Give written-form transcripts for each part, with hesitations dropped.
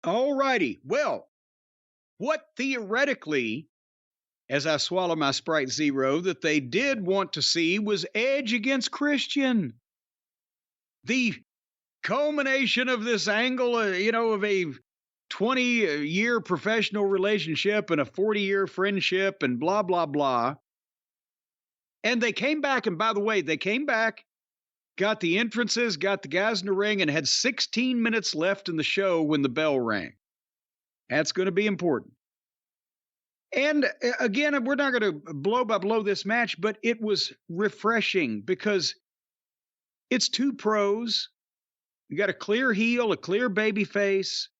All righty. Well, what theoretically, as I swallow my Sprite Zero, that they did want to see was Edge against Christian. The culmination of this angle, of a 20-year professional relationship and a 40-year friendship and blah, blah, blah. And they came back, and by the way, they came back, got the entrances, got the guys in the ring, and had 16 minutes left in the show when the bell rang. That's going to be important. And again, we're not going to blow by blow this match, but it was refreshing because it's two pros. You got a clear heel, a clear baby face,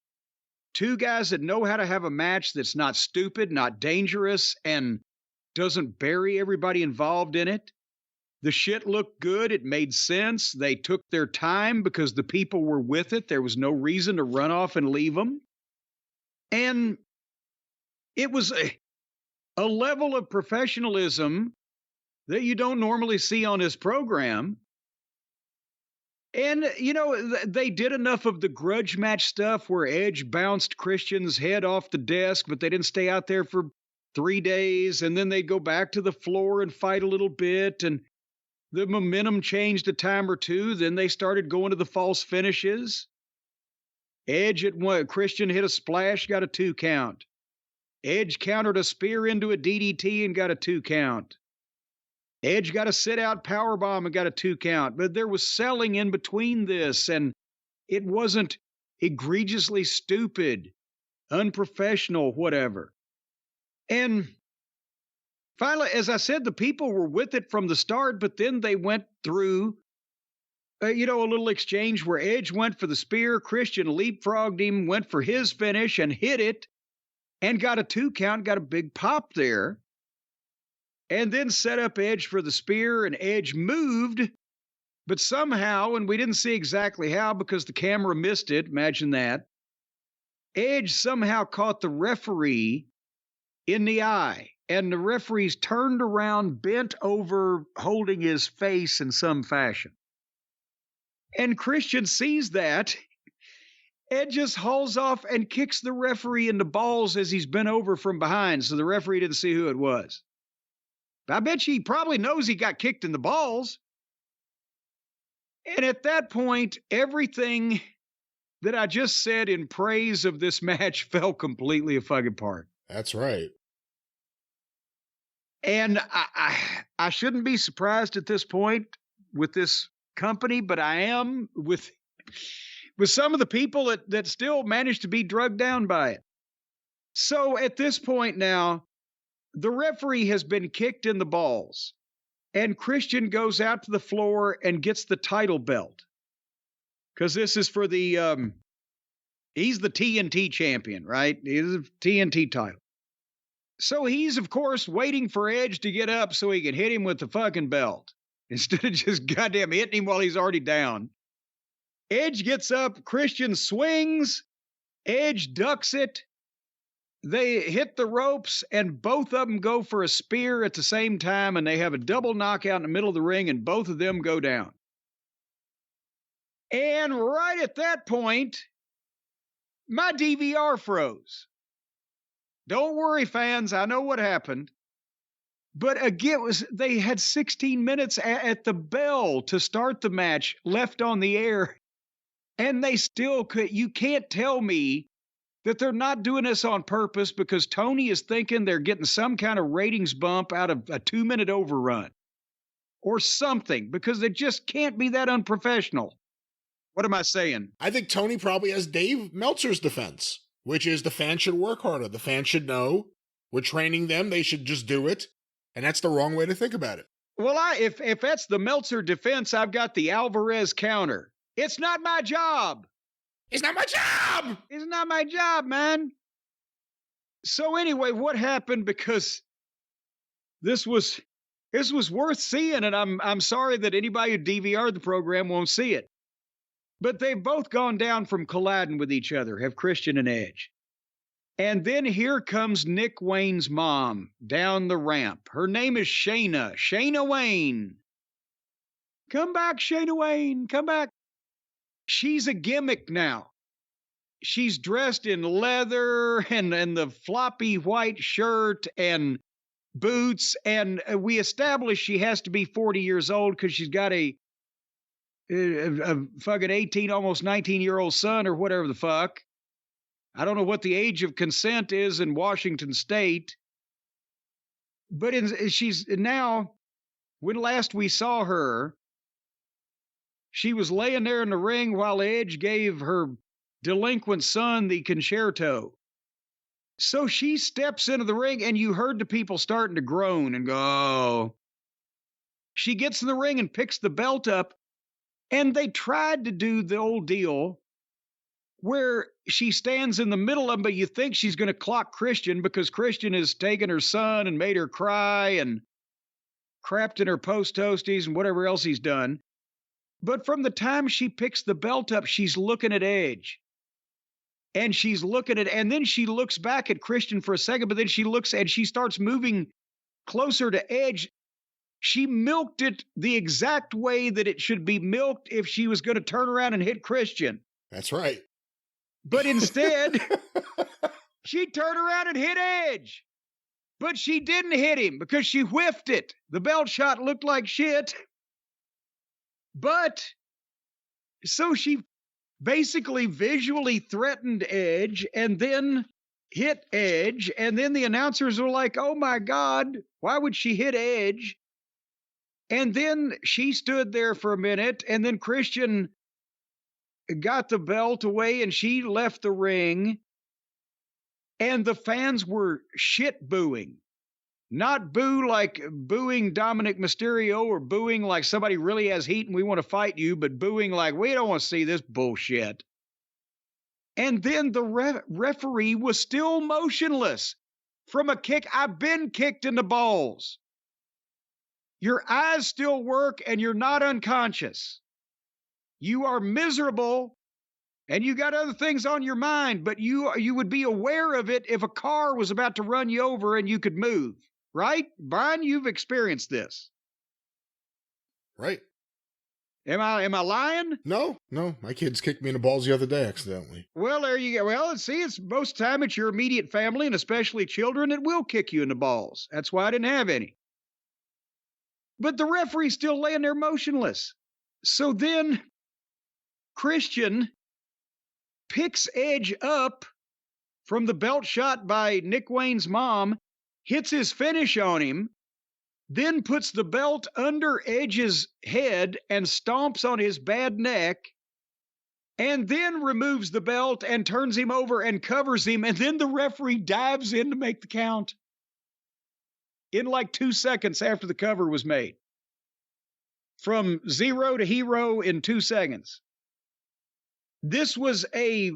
two guys that know how to have a match that's not stupid, not dangerous, and doesn't bury everybody involved in it. The shit looked good. It made sense. They took their time because the people were with it. There was no reason to run off and leave them. And it was a level of professionalism that you don't normally see on this program. And, they did enough of the grudge match stuff where Edge bounced Christian's head off the desk, but they didn't stay out there for 3 days. And then they'd go back to the floor and fight a little bit. And the momentum changed a time or two. Then they started going to the false finishes. Edge at one, Christian hit a splash, got a 2 count. Edge countered a spear into a DDT and got a 2 count. Edge got a sit-out powerbomb and got a 2 count. But there was selling in between this, and it wasn't egregiously stupid, unprofessional, whatever. And finally, as I said, the people were with it from the start, but then they went through, a little exchange where Edge went for the spear, Christian leapfrogged him, went for his finish and hit it, and got a 2 count, got a big pop there. And then set up Edge for the spear, and Edge moved, but somehow, and we didn't see exactly how because the camera missed it, imagine that, Edge somehow caught the referee in the eye, and the referee's turned around, bent over, holding his face in some fashion. And Christian sees that. Ed just hauls off and kicks the referee in the balls as he's bent over from behind, so the referee didn't see who it was. I bet you he probably knows he got kicked in the balls. And at that point, everything that I just said in praise of this match fell completely fucking apart. That's right. And I shouldn't be surprised at this point with this company, but I am with some of the people that still manage to be drugged down by it. So at this point now, the referee has been kicked in the balls, and Christian goes out to the floor and gets the title belt. Because this is for the, he's the TNT champion, right? He's a TNT title. So he's, of course, waiting for Edge to get up so he can hit him with the fucking belt, instead of just goddamn hitting him while he's already down. Edge gets up, Christian swings, Edge ducks it. They hit the ropes, and both of them go for a spear at the same time, and they have a double knockout in the middle of the ring, and both of them go down. And right at that point, my DVR froze. Don't worry, fans, I know what happened. But again, they had 16 minutes at the bell to start the match left on the air, and they still could. You can't tell me that they're not doing this on purpose because Tony is thinking they're getting some kind of ratings bump out of a 2-minute overrun or something, because they just can't be that unprofessional. What am I saying? I think Tony probably has Dave Meltzer's defense, which is the fans should work harder. The fans should know we're training them. They should just do it. And that's the wrong way to think about it. Well, if that's the Meltzer defense, I've got the Alvarez counter. It's not my job. It's not my job! It's not my job, man. So anyway, what happened? Because this was worth seeing, and I'm sorry that anybody who DVR'd the program won't see it. But they've both gone down from colliding with each other, have Christian and Edge. And then here comes Nick Wayne's mom down the ramp. Her name is Shayna. Shayna Wayne. Come back, Shayna Wayne. Come back. She's a gimmick now. she's dressed in leather and the floppy white shirt and boots. And we establish she has to be 40 years old because she's got a fucking 18, almost 19-year-old son or whatever the fuck. I don't know what the age of consent is in Washington State. But she's now, when last we saw her, she was laying there in the ring while Edge gave her delinquent son the concerto. So she steps into the ring, and you heard the people starting to groan and go, oh. She gets in the ring and picks the belt up, and they tried to do the old deal where she stands in the middle of them, but you think she's going to clock Christian because Christian has taken her son and made her cry and crapped in her post toasties and whatever else he's done. But from the time she picks the belt up, she's looking at Edge. And and then she looks back at Christian for a second, but then she looks and she starts moving closer to Edge. She milked it the exact way that it should be milked if she was going to turn around and hit Christian. That's right. But instead, she turned around and hit Edge. But she didn't hit him because she whiffed it. The belt shot looked like shit. But so she basically visually threatened Edge and then hit Edge. And then the announcers were like, oh my God, why would she hit Edge? And then she stood there for a minute, and then Christian got the belt away and she left the ring, and the fans were shit booing. Not boo like booing Dominic Mysterio or booing like somebody really has heat and we want to fight you, but booing like we don't want to see this bullshit. And then the referee was still motionless from a kick. I've been kicked in the balls. Your eyes still work and you're not unconscious. You are miserable and you got other things on your mind, but you would be aware of it if a car was about to run you over and you could move, right? Brian, you've experienced this. Right. Am I lying? No. My kids kicked me in the balls the other day accidentally. Well, there you go. Well, see, it's most of the time it's your immediate family and especially children that will kick you in the balls. That's why I didn't have any. But the referee's still laying there motionless. So then Christian picks Edge up from the belt shot by Nick Wayne's mom, hits his finish on him, then puts the belt under Edge's head and stomps on his bad neck, and then removes the belt and turns him over and covers him, and then the referee dives in to make the count in like 2 seconds after the cover was made. From zero to hero in 2 seconds. This was a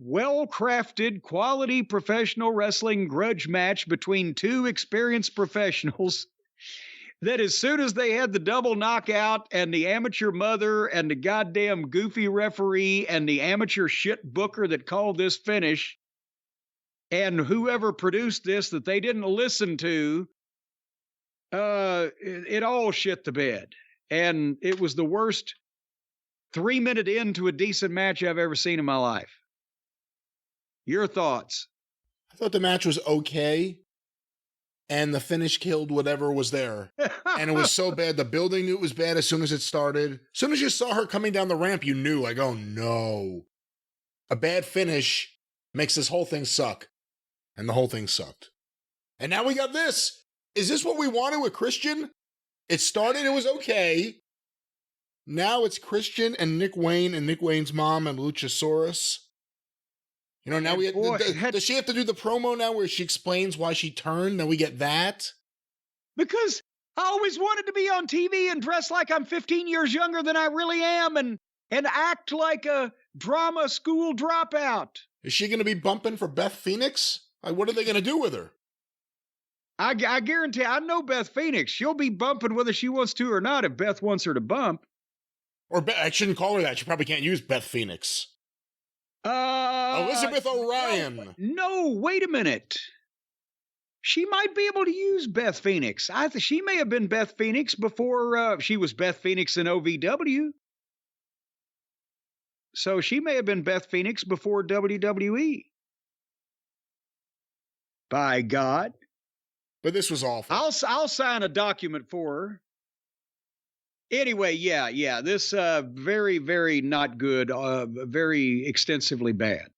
well-crafted, quality professional wrestling grudge match between two experienced professionals that as soon as they had the double knockout and the amateur mother and the goddamn goofy referee and the amateur shit booker that called this finish and whoever produced this that they didn't listen to, it all shit the bed. And it was the worst 3-minute end to a decent match I've ever seen in my life. Your thoughts? I thought the match was okay, and the finish killed whatever was there. And it was so bad. The building knew it was bad as soon as it started. As soon as you saw her coming down the ramp, you knew, like, oh no. A bad finish makes this whole thing suck. And the whole thing sucked. And now we got this. Is this what we wanted with Christian? It started, it was okay. Now it's Christian and Nick Wayne and Nick Wayne's mom and Luchasaurus. You know, now does she have to do the promo now where she explains why she turned? Now we get that? Because I always wanted to be on TV and dress like I'm 15 years younger than I really am and act like a drama school dropout. Is she going to be bumping for Beth Phoenix? Like, what are they going to do with her? I guarantee, I know Beth Phoenix. She'll be bumping whether she wants to or not if Beth wants her to bump. Or I shouldn't call her that. She probably can't use Beth Phoenix. Elizabeth Orion. No, wait a minute. She might be able to use Beth Phoenix. She may have been Beth Phoenix before she was Beth Phoenix in OVW. So she may have been Beth Phoenix before WWE. By God. But this was awful. I'll sign a document for her. Anyway, yeah. This very, very not good. Very extensively bad.